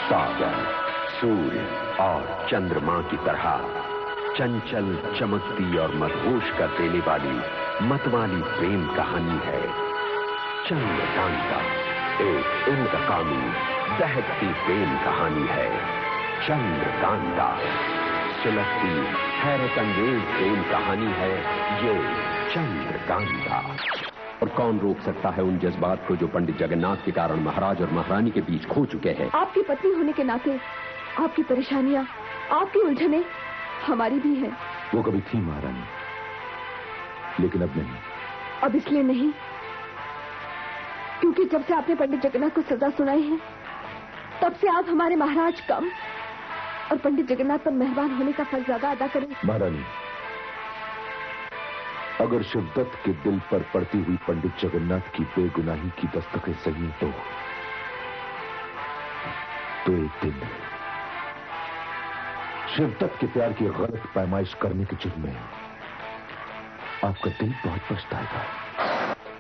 सागर, सूर्य और चंद्रमा की तरह चंचल, चमकती और मदहोश कर देने वाली मतवाली प्रेम कहानी है चंद्रकांता। एक इंतकामी, दहकती प्रेम कहानी है चंद्रकांता। सुलगती, हैरत अंगेज प्रेम कहानी है ये चंद्रकांता। और कौन रोक सकता है उन जज्बात को जो पंडित जगन्नाथ के कारण महाराज और महारानी के बीच खो चुके हैं। आपकी पत्नी होने के नाते आपकी परेशानियां, आपकी उलझने हमारी भी है। वो कभी थी महारानी, लेकिन अब नहीं। अब इसलिए नहीं क्योंकि जब से आपने पंडित जगन्नाथ को सजा सुनाई है तब से आप हमारे महाराज कम और पंडित जगन्नाथ पर मेहरबान होने का फर्ज ज्यादा अदा करें। महारानी, अगर शिवदत्त के दिल पर पड़ती हुई पंडित जगन्नाथ की बेगुनाही की दस्तकें सही हैं तो एक दिन शिवदत्त के प्यार की गलत पैमाइश करने के जुर्म में आपका दिल बहुत पछताएगा।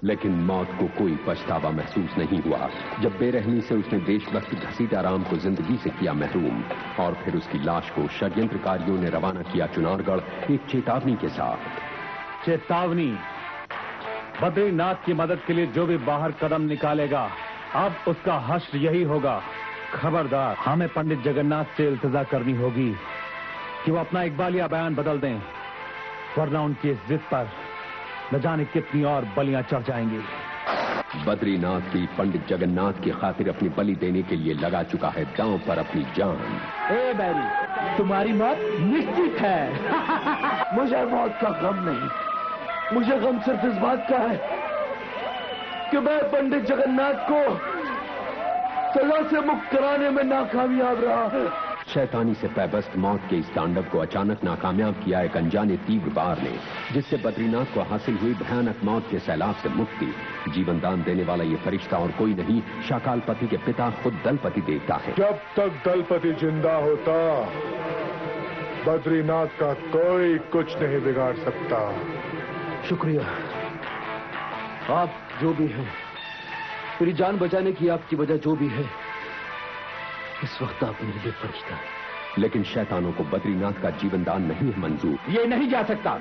लेकिन मौत को कोई पछतावा महसूस नहीं हुआ जब बेरहमी से उसने देशभक्त घसीटा राम को जिंदगी से किया महरूम और फिर उसकी लाश को षड्यंत्रकारियों ने रवाना किया चुनारगढ़ एक चेतावनी के साथ। चेतावनी, बद्रीनाथ की मदद के लिए जो भी बाहर कदम निकालेगा अब उसका हश्र यही होगा। खबरदार, हमें पंडित जगन्नाथ से इल्तिजा करनी होगी कि वो अपना इकबालिया बयान बदल दें, वरना उनकी इस जिद पर न जाने कितनी और बलियां चढ़ जाएंगी। बद्रीनाथ भी पंडित जगन्नाथ की खातिर अपनी बलि देने के लिए लगा चुका है दांव पर अपनी जान। ए बैरी, तुम्हारी मौत निश्चित है। मुझे मौत का गम नहीं, मुझे गम सिर्फ इस बात का है कि मैं पंडित जगन्नाथ को सजा से मुक्त कराने में नाकामयाब रहा। शैतानी से पैबस्त मौत के इस तांडव को अचानक नाकामयाब किया एक अनजाने तीव्र बार ने, जिससे बद्रीनाथ को हासिल हुई भयानक मौत के सैलाब से मुक्ति। जीवन दान देने वाला ये फरिश्ता और कोई नहीं, शाकालपति के पिता खुद दलपति देवता है। जब तक दलपति जिंदा होता बद्रीनाथ का कोई कुछ नहीं बिगाड़ सकता। शुक्रिया, आप जो भी हैं, मेरी जान बचाने की आपकी वजह जो भी है, इस वक्त आप मेरे लिए फरिश्ता है। लेकिन शैतानों को बद्रीनाथ का जीवन दान नहीं है मंजूर। ये नहीं जा सकता,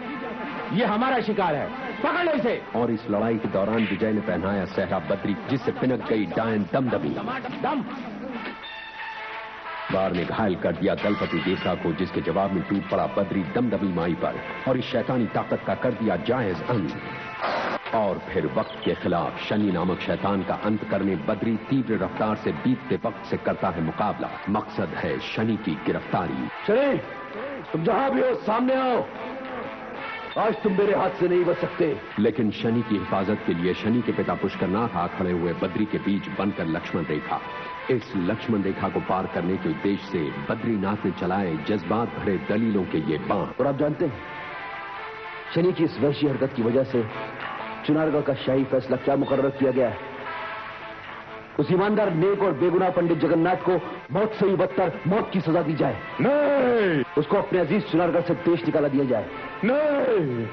ये हमारा शिकार है, पकड़ लो इसे। और इस लड़ाई के दौरान विजय ने पहनाया सहरा बद्री, जिससे पिनक गई डायन दमदमी। बार ने घायल कर दिया दलपति देवता को, जिसके जवाब में टूट पड़ा बद्री दमदमी माई पर और इस शैतानी ताकत का कर दिया जायज अंत। और फिर वक्त के खिलाफ शनि नामक शैतान का अंत करने बद्री तीव्र रफ्तार से बीतते वक्त से करता है मुकाबला। मकसद है शनि की गिरफ्तारी। शनि, तुम जहां भी हो सामने आओ, आज तुम मेरे हाथ से नहीं बच सकते। लेकिन शनि की हिफाजत के लिए शनि के पिता पुष्करनाथ आ खड़े हुए बद्री के बीच बनकर लक्ष्मण रेखा। इस लक्ष्मण रेखा को पार करने के उद्देश्य से बद्रीनाथ ने चलाए जज्बात भरे दलीलों के ये बाण। और आप जानते हैं शनि की इस वहशी हरकत की वजह से चुनारगढ़ का शाही फैसला क्या मुकर्रर किया गया है? उस ईमानदार, नेक और बेगुनाह पंडित जगन्नाथ को मौत से भी बदतर मौत की सजा दी जाए। नहीं, उसको अपने अजीज चुनारगढ़ से देश निकाला दिया जाए। नहीं,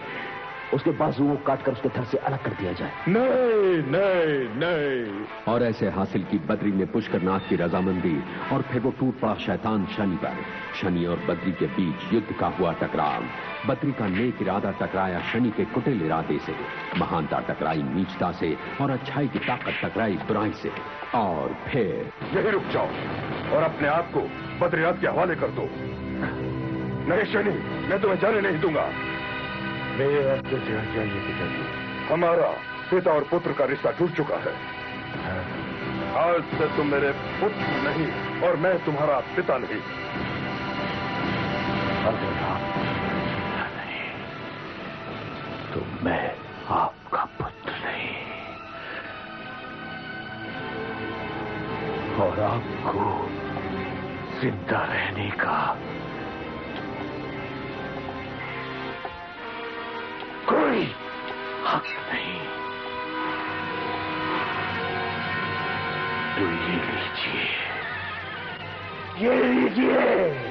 उसके बाजुओं को काटकर उसके धड़ से अलग कर दिया जाए। नहीं, नहीं, नहीं। और ऐसे हासिल की बद्री ने पुष्करनाथ की रजामंदी और फिर वो टूट पड़ा शैतान शनि पर। शनि और बद्री के बीच युद्ध का हुआ टकराव। बद्री का नेक इरादा टकराया शनि के कुटिल इरादे से, महानता टकराई नीचता से और अच्छाई की ताकत टकराई बुराई से। और फिर यही रुक जाओ और अपने आप को बद्रीनाथ के हवाले कर दो। नहीं शनि, मैं तुम्हें जाने नहीं दूंगा। हमारा पिता और पुत्र का रिश्ता टूट चुका है। आज से तुम मेरे पुत्र नहीं और मैं तुम्हारा पिता नहीं। अगर आप नहीं तो मैं आपका पुत्र नहीं, और आपको जिंदा रहने का कोई हक नहीं। तो ये लीजिए, ये लीजिए,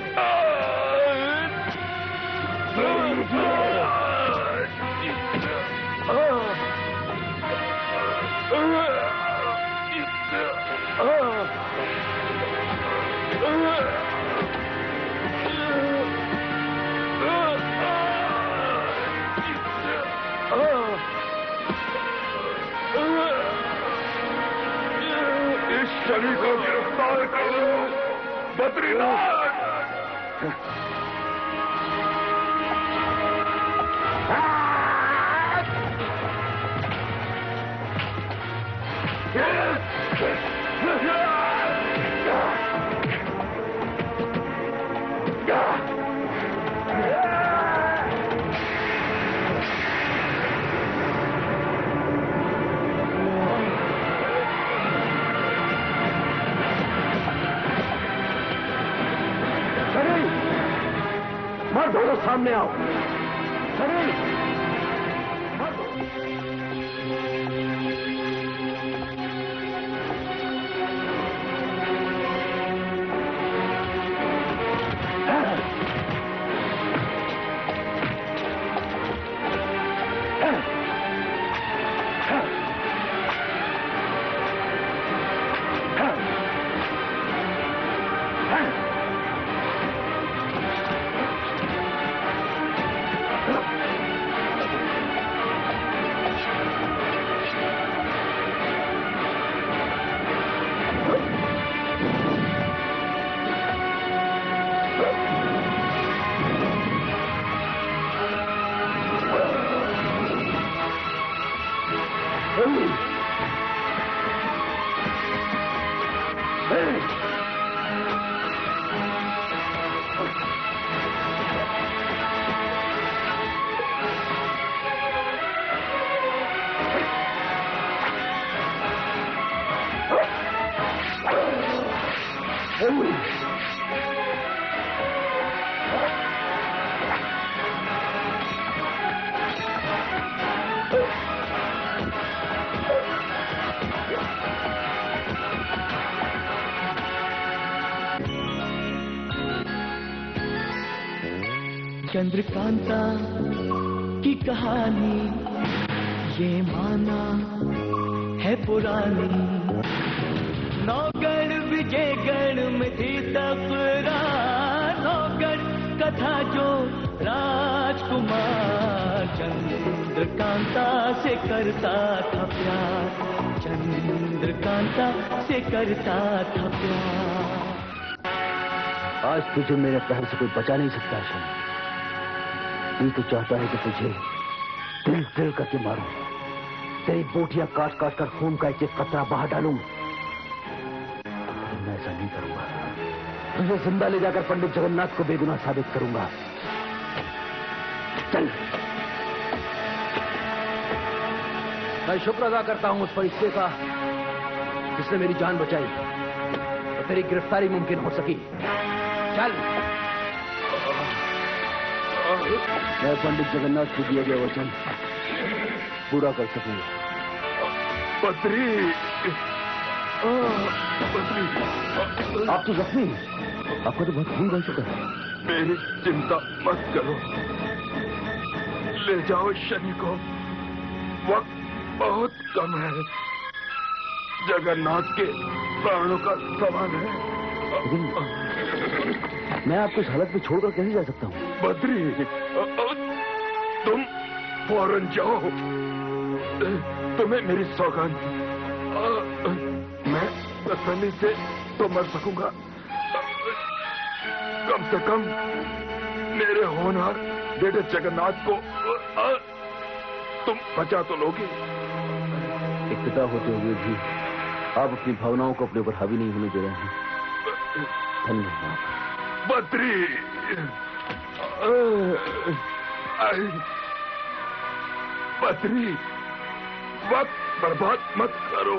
शनि को गिरफ्तार करो। बद्रीनाथ! मर्द हो तो सामने आओ। चंद्रकांता की कहानी ये माना है पुरानी। नौगढ़ विजयगढ़ में थी तकरार, नौगढ़ कथा जो राजकुमार चंद्रकांता से करता था प्यार, चंद्रकांता से करता था प्यार। आज तुझे मेरे कहर से कोई बचा नहीं सकता शनि। तू तो चाहता है कि तुझे दिल दिल करके मारूं, तेरी बोटियां काट काट कर खून का एक एक कतरा बहा डालूं। मैं ऐसा नहीं करूंगा। तुझे जिंदा ले जाकर पंडित जगन्नाथ को बेगुनाह साबित करूंगा। चल। मैं शुक्र अदा करता हूं उस फरिश्ते का जिसने मेरी जान बचाई और तेरी गिरफ्तारी मुमकिन हो सकी। चल। मैं पंडित जगन्नाथ को दिए गए वचन पूरा कर सकूंगा। बद्री! बद्री! आप तो जख्मी, आपका तो बहुत खून बह चुका है। मेरी चिंता मत करो, ले जाओ शनि को, वक्त बहुत कम है। जगन्नाथ के प्राणों का सवाल है। मैं आपको इस हालत में छोड़कर कैसे जा सकता हूँ? बद्री, तुम फौरन जाओ। तुम्हें मेरी सौगंध, मैं तसल्ली से तो मर सकूंगा, कम से कम मेरे होनहार बेटे जगन्नाथ को तुम बचा तो लोगे। एक पिता होते हुए भी आप अपनी भावनाओं को अपने ऊपर हावी नहीं होने दे रहे हैं। धन्यवाद। बद्री! बद्री, वक्त बर्बाद मत करो।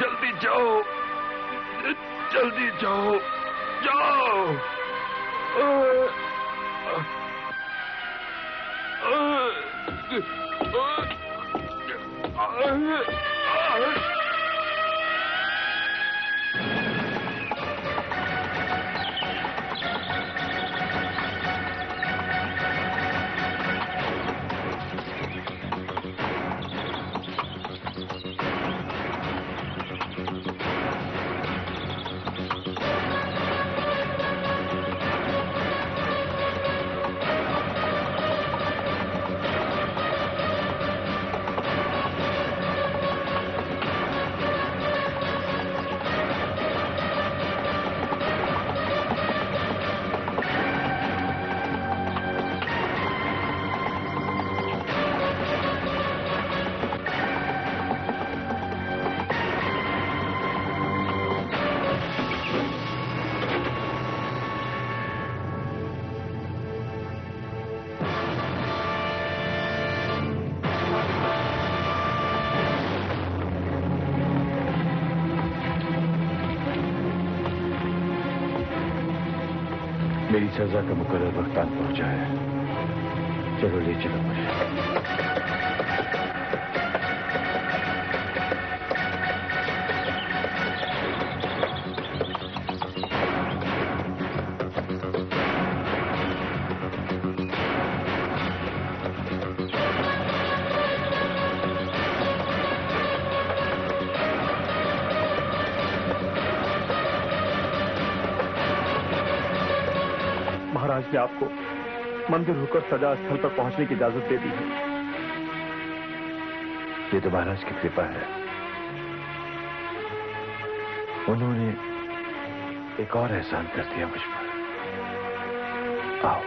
जल्दी जाओ, जल्दी जाओ, जाओ। मेरी सजा का मुकर्रर वक्त आन पहुंचा है। चलो ले चलो मुझे। महाराज ने आपको मंदिर होकर सजा स्थल पर पहुंचने की इजाजत दे दी है। ये तो महाराज की कृपा है। उन्होंने एक और एहसान कर दिया मुझ पर। आओ।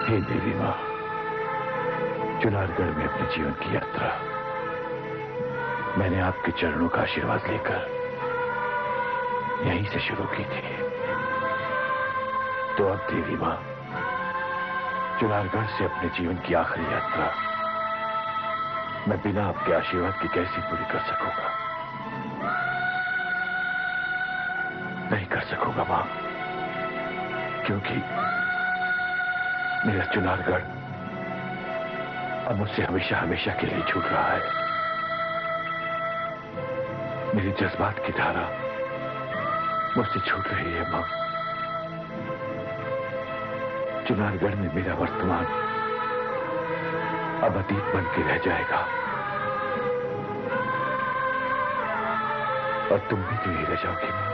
हे देवी मां, चुनारगढ़ में अपने जीवन की यात्रा मैंने आपके चरणों का आशीर्वाद लेकर यहीं से शुरू की थी। तो अब देवी मां, चुनारगढ़ से अपने जीवन की आखिरी यात्रा मैं बिना आपके आशीर्वाद की कैसे पूरी कर सकूंगा? नहीं कर सकूंगा मां, क्योंकि मेरा चुनारगढ़ अब मुझसे हमेशा हमेशा के लिए छूट रहा है। मेरी जज्बात की धारा मुझसे छूट रही है मां। चुनारगढ़ में मेरा वर्तमान अब अतीत बन के रह जाएगा, और तुम भी तो यही रह जाओगी मां।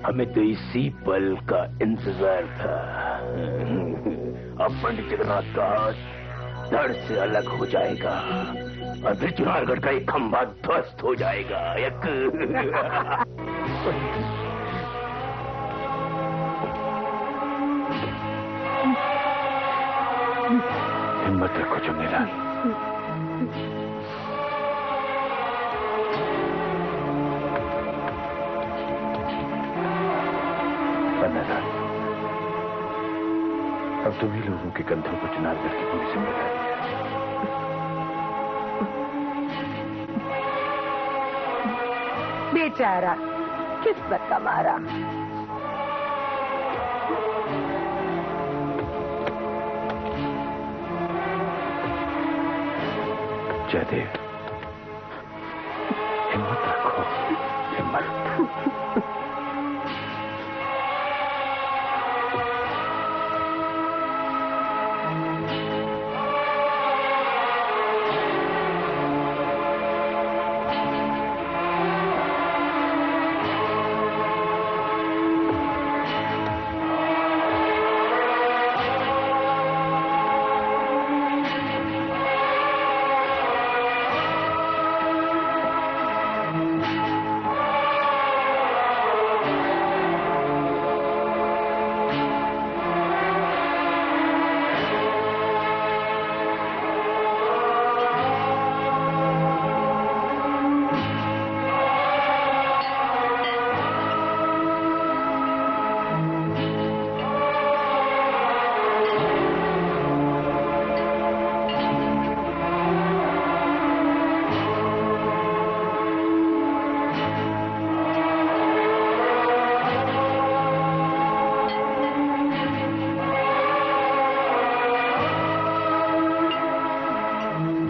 हमें तो इसी पल का इंतजार था। अब पंडित जगन्नाथ का हाथ धड़ से अलग हो जाएगा और फिर चुनारगढ़ का एक खंभा ध्वस्त हो जाएगा। हिम्मत रखो चुन्नीलाल। अब तुम्ही लोगों के कंधों को चुनारगढ़ की पूरी जिम्मेदारी है। बेचारा किस्मत का मारा। जयदेव, हिम्मत रखो, हिम्मत।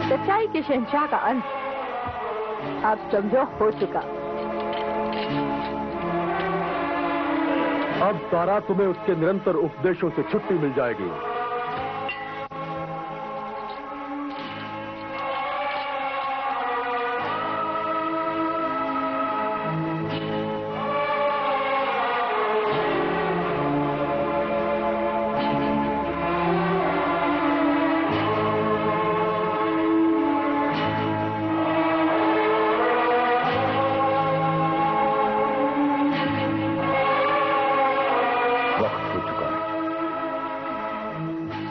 सच्चाई के शहंशाह का अंत आप समझो हो चुका। अब तारा तुम्हें उसके निरंतर उपदेशों से छुट्टी मिल जाएगी।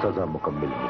सजा मुकम्मिल हो।